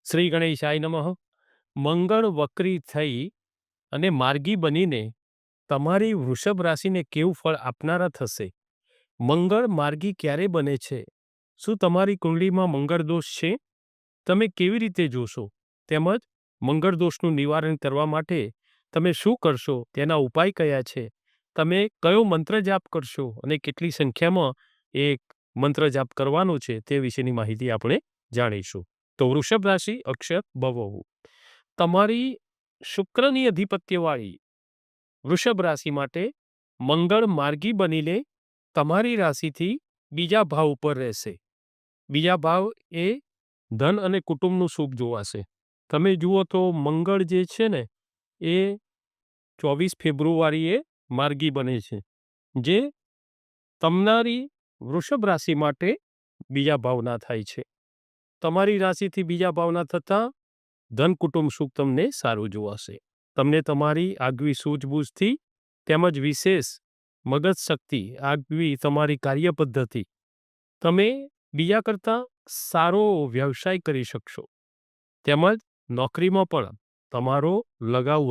શ્રી ગણેશાય નમઃ. મંગળ વક્રી થઈ અને માર્ગી બનીને તમારી વૃષભ રાશિને કેવું ફળ આપનારા થશે? મંગળ માર્ગી ક્યારે બને છે? શું તમારી કુંડલીમાં મંગળ દોષ છે? તમે કેવી રીતે જોશો? તેમજ મંગળ દોષનું નિવારણ કરવા માટે તમે શું કરશો? તેના ઉપાય કયા છે? તમે કયો મંત્ર જાપ કરશો અને કેટલી સંખ્યામાં એ મંત્ર જાપ કરવાનો છે તે વિશેની માહિતી આપણે જાણીશું. તો વૃષભ રાશિ અક્ષર ભવૌ. તમારી શુક્રની અધિપત્યવાળી વૃષભ રાશિ માટે મંગળ માર્ગી બનીને તમારી રાશિથી બીજા ભાવ ઉપર રહેશે. બીજા ભાવ એ ધન અને કુટુંબનું સુખ જોવાશે. તમે જુઓ તો મંગળ જે છે ને એ 24 ફેબ્રુઆરીએ માર્ગી બને છે, જે તમારી વૃષભ રાશિ માટે બીજા ભાવના થાય છે. તમારી રાશિથી બીજા ભાવના થતાં ધન કુટુંબ સુખ તમને સારું જોવાશે. તમને તમારી આગવી સૂઝબૂઝથી તેમજ વિશેષ મગજ શક્તિ, આગવી તમારી કાર્ય પદ્ધતિ, તમે બીજા કરતાં સારો વ્યવસાય કરી શકશો. તેમજ નોકરીમાં પણ તમારો લગાવ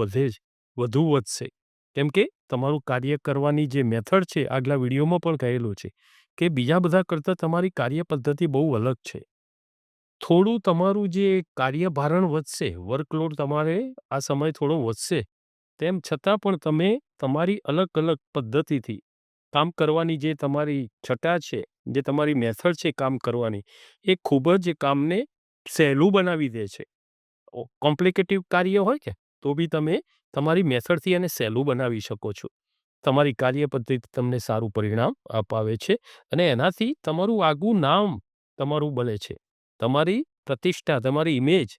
વધુ વધશે. કેમ કે તમારું કાર્ય કરવાની જે મેથડ છે, આગલા વિડીયોમાં પણ કહેલું છે કે બીજા બધા કરતાં તમારી કાર્ય પદ્ધતિ બહુ અલગ છે. થોડું તમારું જે કાર્યભારણ વધશે, વર્કલોડ તમારે આ સમય થોડો વધશે, તેમ છતાં પણ તમે તમારી અલગ અલગ પદ્ધતિથી કામ કરવાની જે તમારી છટા છે, જે તમારી મેથડ છે કામ કરવાની, એ ખૂબ જ કામને સહેલું બનાવી દે છે. કોમ્પ્લિકેટિવ કાર્ય હોય કે તો બી તમે તમારી મેથડથી એને સહેલું બનાવી શકો છો. તમારી કાર્ય પદ્ધતિ તમને સારું પરિણામ અપાવે છે અને એનાથી તમારું આગવું નામ તમારું બને છે. તમારી પ્રતિષ્ઠા, તમારી ઇમેજ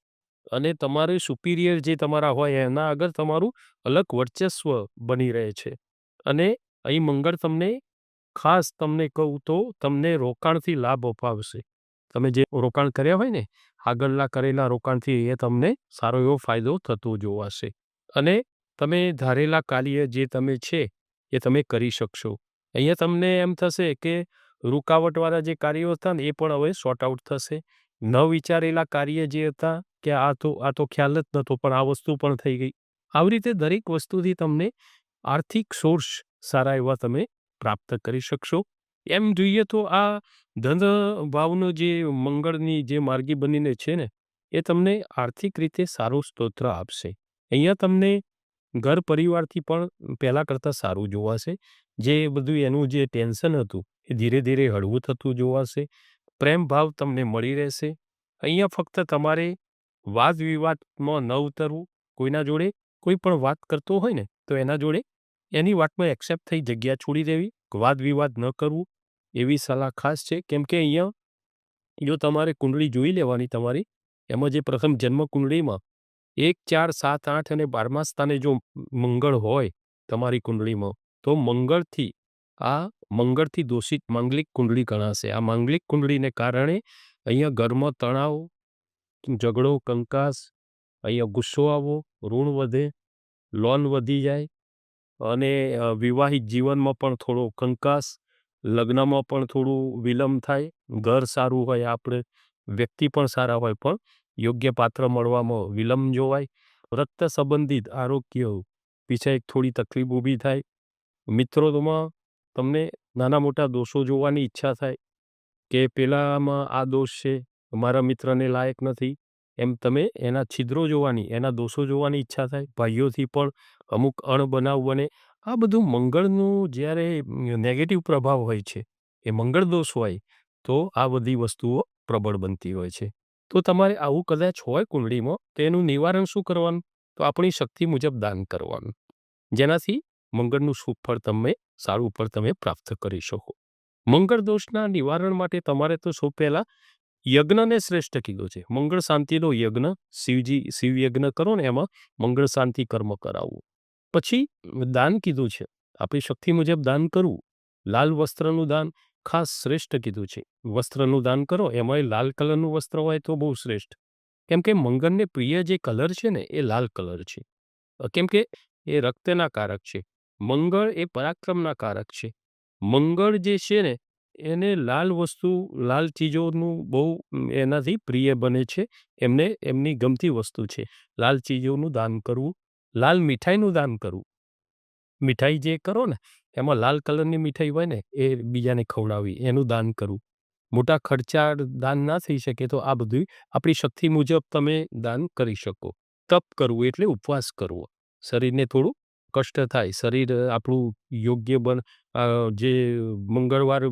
અને તમારે સુપિરિયર જે તમારા હોય એના આગળ તમારું અલગ વર્ચસ્વ બની રહે છે. અને અહીં મંગળ તમને ખાસ તમને કહું તો તમને રોકાણથી લાભ અપાવશે. તમે જે રોકાણ કર્યા હોય ને, આગળના કરેલા રોકાણથી એ તમને સારો એવો ફાયદો થતો જોવાશે. અને તમે ધારેલા કાર્ય જે તમે છે એ તમે કરી શકશો. અહીંયા તમને એમ થશે કે રૂકાવટવાળા જે કાર્યો હતા ને એ પણ હવે સોર્ટ આઉટ થશે. ન વિચારેલા કાર્ય જે હતા કે આ તો ખ્યાલ જ નહોતો, પણ આ વસ્તુ પણ થઈ ગઈ. આવી રીતે દરેક વસ્તુથી તમને આર્થિક સોર્સ સારા એવા તમે પ્રાપ્ત કરી શકશો. એમ જોઈએ તો આ ધન ભાવનો જે મંગળની જે માર્ગી બનીને છે ને, એ તમને આર્થિક રીતે સારું સ્તોત્ર આપશે. અહીંયા તમને ઘર પરિવારથી પણ પહેલાં કરતાં સારું જોવાશે. જે બધું એનું જે ટેન્શન હતું એ ધીરે ધીરે હળવું થતું જોવાશે. પ્રેમ ભાવ તમને મળી રહેશે. અહીંયા ફક્ત તમારે વાદ વિવાદમાં ન ઉતરવું. કોઈના જોડે કોઈ પણ વાત કરતો હોય ને તો એના જોડે એની વાતમાં એક્સેપ્ટ થઈ જગ્યા છોડી દેવી, વાદ વિવાદ ન કરવું, એવી સલાહ ખાસ છે. કેમ કે અહીંયા જો તમારે કુંડળી જોઈ લેવાની તમારી, એમાં જે પ્રથમ જન્મ કુંડળીમાં 1, 4, 7, 8 અને 12મા સ્થાને જો મંગળ હોય તમારી કુંડળીમાં, તો મંગળથી દોષિત માંગલિક કુંડળી ગણાશે. આ માંગલિક કુંડળીને કારણે અહીંયા ઘરમાં તણાવ, ઝઘડો, કંકાસ, અહીંયા ગુસ્સો આવવો, ઋણ વધે, લોન વધી જાય અને વિવાહિત જીવનમાં પણ થોડો કંકાસ, લગ્નમાં પણ થોડું વિલંબ થાય. ઘર સારું હોય, આપણે વ્યક્તિ પણ સારા હોય, પણ યોગ્ય પાત્ર મળવામાં વિલંબ જોવાય. રક્ત સંબંધિત આરોગ્ય પીછે થોડી તકલીફ ઊભી થાય. મિત્રોમાં તમને નાના મોટા દોષો જોવાની ઈચ્છા થાય કે પેલામાં આ દોષ છે, મારા મિત્રને લાયક નથી, એમ તમે એના છિદ્રો જોવાની, એના દોષો જોવાની ઈચ્છા થાય. ભાઈઓથી પણ અમુક અણબનાવ બને. આ બધું મંગળનું જ્યારે નેગેટિવ પ્રભાવ હોય છે, એ મંગળ દોષ હોય તો આ બધી વસ્તુઓ પ્રબળ બનતી હોય છે. તો તમારે આવું કદાચ હોય કુંડળીમાં, તો એનું નિવારણ શું કરવાનું? તો આપણી શક્તિ મુજબ દાન કરવાનું, જેનાથી મંગળનું શુભ ફળ તમે સારું ફળ તમે પ્રાપ્ત કરી શકો. મંગળ દોષના નિવારણ માટે તમારે તો સૌ પહેલા યજ્ઞને શ્રેષ્ઠ કીધું છે. મંગળ શાંતિનો યજ્ઞ, શિવ યજ્ઞ કરો ને એમાં મંગળ શાંતિ કર્મ કરાવવું. પછી દાન કીધું છે, આપણી શક્તિ મુજબ દાન કરવું. લાલ વસ્ત્રનું દાન ખાસ શ્રેષ્ઠ કીધું છે. વસ્ત્રનું દાન કરો, એમાં લાલ કલરનું વસ્ત્ર હોય તો બહુ શ્રેષ્ઠ. કેમ કે મંગળને પ્રિય જે કલર છે ને એ લાલ કલર છે. કેમ કે એ રક્તના કારક છે. મંગળ એ પરાક્રમના કારક છે. મંગળ જે છે ને એને લાલ વસ્તુ, લાલ ચીજોનું બહુ એનાથી પ્રિય બને છે. એમને એમની ગમતી વસ્તુ છે. લાલ ચીજોનું દાન કરવું, લાલ મીઠાઈનું દાન કરવું. મીઠાઈ જે કરો ને, એમાં લાલ કલરની મીઠાઈ હોય ને, એ બીજાને ખવડાવવી, એનું દાન કરવું. મોટા ખર્ચાળ દાન ના થઈ શકે તો આ બધું આપણી શક્તિ મુજબ તમે દાન કરી શકો. તપ કરવું એટલે ઉપવાસ કરવો. શરીરને થોડું કષ્ટ થાય. શરીર આપણું યોગ્ય જે મંગળવાર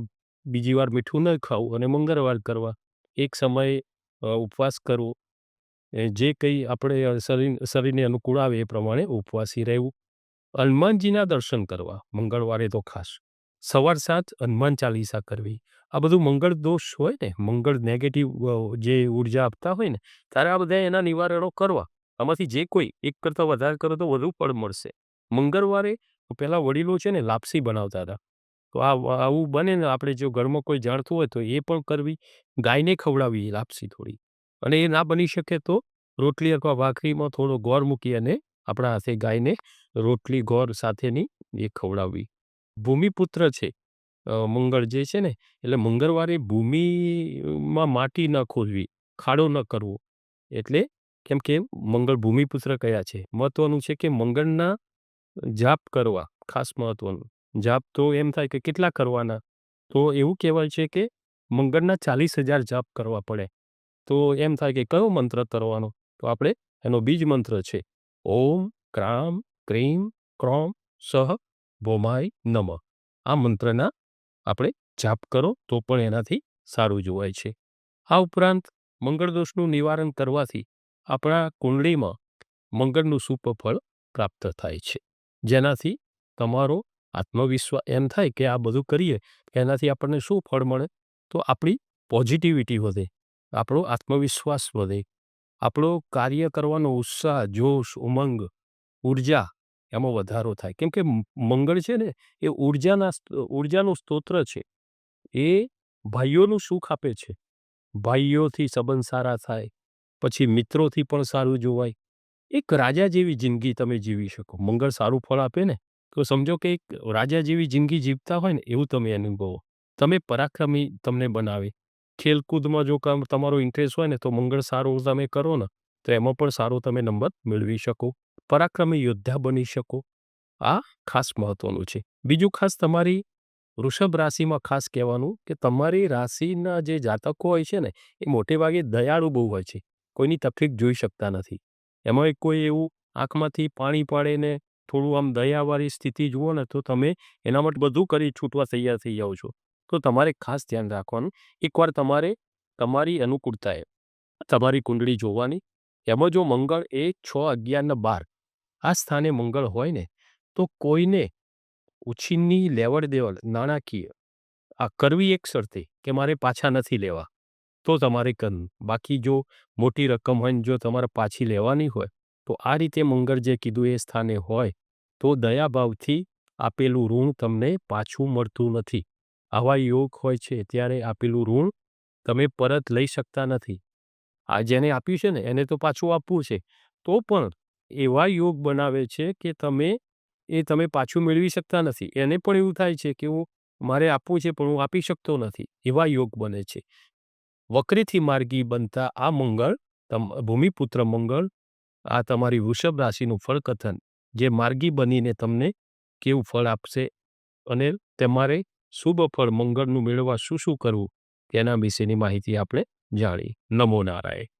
બીજી વાર મીઠું ન ખાવું અને મંગળવાર કરવા. એક સમયે ઉપવાસ કરવો. જે કંઈ આપણે શરીરને અનુકૂળ આવે એ પ્રમાણે ઉપવાસી રહેવું. હનુમાનજીના દર્શન કરવા મંગળવારે તો ખાસ. સવાર સાંજ હનુમાન ચાલીસા કરવી. આ બધું મંગળ દોષ હોય ને, મંગળ નેગેટિવ જે ઉર્જા આપતા હોય ને, ત્યારે આ બધા એના નિવારણો કરવા. આમાંથી જે કોઈ એક કરતાં વધારે કરો તો વધુ ફળ મળશે. મંગળવારે પહેલાં વડીલો છે ને લાપસી બનાવતા હતા. તો આવું બને ને, આપણે જો ઘરમાં કોઈ જાણતું હોય તો એ પણ કરવી. ગાયને ખવડાવવી લાપસી થોડી. અને એ ના બની શકે તો રોટલી અથવા ભાખરીમાં થોડો ગોળ મૂકી અને આપણા હાથે ગાયને રોટલી ગોળ સાથેની એ ખવડાવવી. ભૂમિપુત્ર છે મંગળ જે છે ને, એટલે મંગળવારે ભૂમિમાં માટી ન ખોદવી, ખાડો ન કરવો. એટલે કેમ કે મંગળ ભૂમિપુત્ર કયા છે. મહત્વનું છે કે મંગળના જાપ કરવા ખાસ મહત્વનું. જાપ તો એમ થાય કે કેટલા કરવાના, તો એવું કહેવાય છે કે મંગળના 40,000 જાપ કરવા પડે. તો એમ થાય કે કયો મંત્ર કરવાનો, તો આપણે એનો બીજ મંત્ર છે ઓમ ક્રામ ક્રીમ ક્રોમ સહ ભૌમાય નમઃ. આ મંત્રના આપણે જાપ કરો તો પણ એનાથી સારું જોવાય છે. આ ઉપરાંત મંગળ દોષનું નિવારણ કરવાથી આપણા કુંડળીમાં મંગળનું સુફળ પ્રાપ્ત થાય છે. જેનાથી તમારો આત્મવિશ્વાસ એમ થાય કે આ બધું કરીએ એનાથી આપણને શું ફળ મળે, તો આપણી પોઝિટિવિટી વધે, આપણો આત્મવિશ્વાસ વધે, આપણો કાર્ય કરવાનો ઉત્સાહ, જોશ, ઉમંગ, ઉર્જા એમાં વધારો થાય. કેમ કે મંગળ છે ને એ ઉર્જાનું સ્તોત્ર છે. એ ભાઈઓનું સુખ આપે છે. ભાઈઓથી સંબંધ સારા થાય, પછી મિત્રોથી પણ સારું જોવાય. એક રાજા જેવી જિંદગી તમે જીવી શકો. મંગળ સારું ફળ આપે ને, તો સમજો કે એક રાજા જેવી જિંદગી જીવતા હોય ને એવું તમે અનુભવો. તમે પરાક્રમી તમને બનાવે. ખેલકૂદમાં જો તમારો ઇન્ટરેસ્ટ હોય ને, તો મંગળ સારું તમે કરો ને, તો એમાં પણ સારો તમે નંબર મેળવી શકો. પરાક્રમી યોદ્ધા બની શકો. આ ખાસ મહત્વનું છે. બીજું ખાસ તમારી વૃષભ રાશિમાં ખાસ કહેવાનું કે તમારી રાશિના જે જાતકો હોય છે ને, એ મોટે ભાગે દયાળુ બહુ હોય છે. કોઈની તકલીફ જોઈ શકતા નથી. એમાં કોઈ એવું આંખમાંથી પાણી પાડે ને થોડું આમ દયાવાળી સ્થિતિ જુઓ ને, તો તમે એના માટે બધું કરી છૂટવા તૈયાર થઈ જાઓ છો. તો તમારે ખાસ ધ્યાન રાખવાનું. એકવાર તમારે તમારી અનુકૂળતાએ તમારી કુંડળી જોવાની. એમાં જો મંગળ એ 6, 11 ને 12 આ સ્થાને મંગળ હોય ને, તો કોઈને ઉછીની લેવડ દેવડ નાણાકીય આ કરવી એક શરતે કે મારે પાછા નથી લેવા, તો તમારે કરવું. બાકી જો મોટી રકમ હોય ને જો તમારે પાછી લેવાની હોય, તો આ રીતે મંગળ જે કીધું એ સ્થાને હોય, તો દયાભાવથી આપેલું ઋણ તમને પાછું મળતું નથી. આવા યોગ હોય છે ત્યારે આપેલું ઋણ તમે પરત લઈ શકતા નથી. આ જેને આપ્યું છે ને એને તો પાછું આપવું છે, તો પણ એવા યોગ બનાવે છે કે તમે પાછું મેળવી શકતા નથી. એને પણ એવું થાય છે કે મારે આપવું છે પણ હું આપી શકતો નથી. એવા યોગ બને છે. વક્રીથી માર્ગી બનતા આ મંગળ, ભૂમિપુત્ર મંગળ, આ તમારી વૃષભ રાશિનું ફળકથન જે માર્ગી બનીને તમને કેવું ફળ આપશે અને તમારે શુભ ફળ મંગળનું મેળવવા શું શું કરવું તેના વિશેની માહિતી આપણે જાણી. નમો નારાયણ.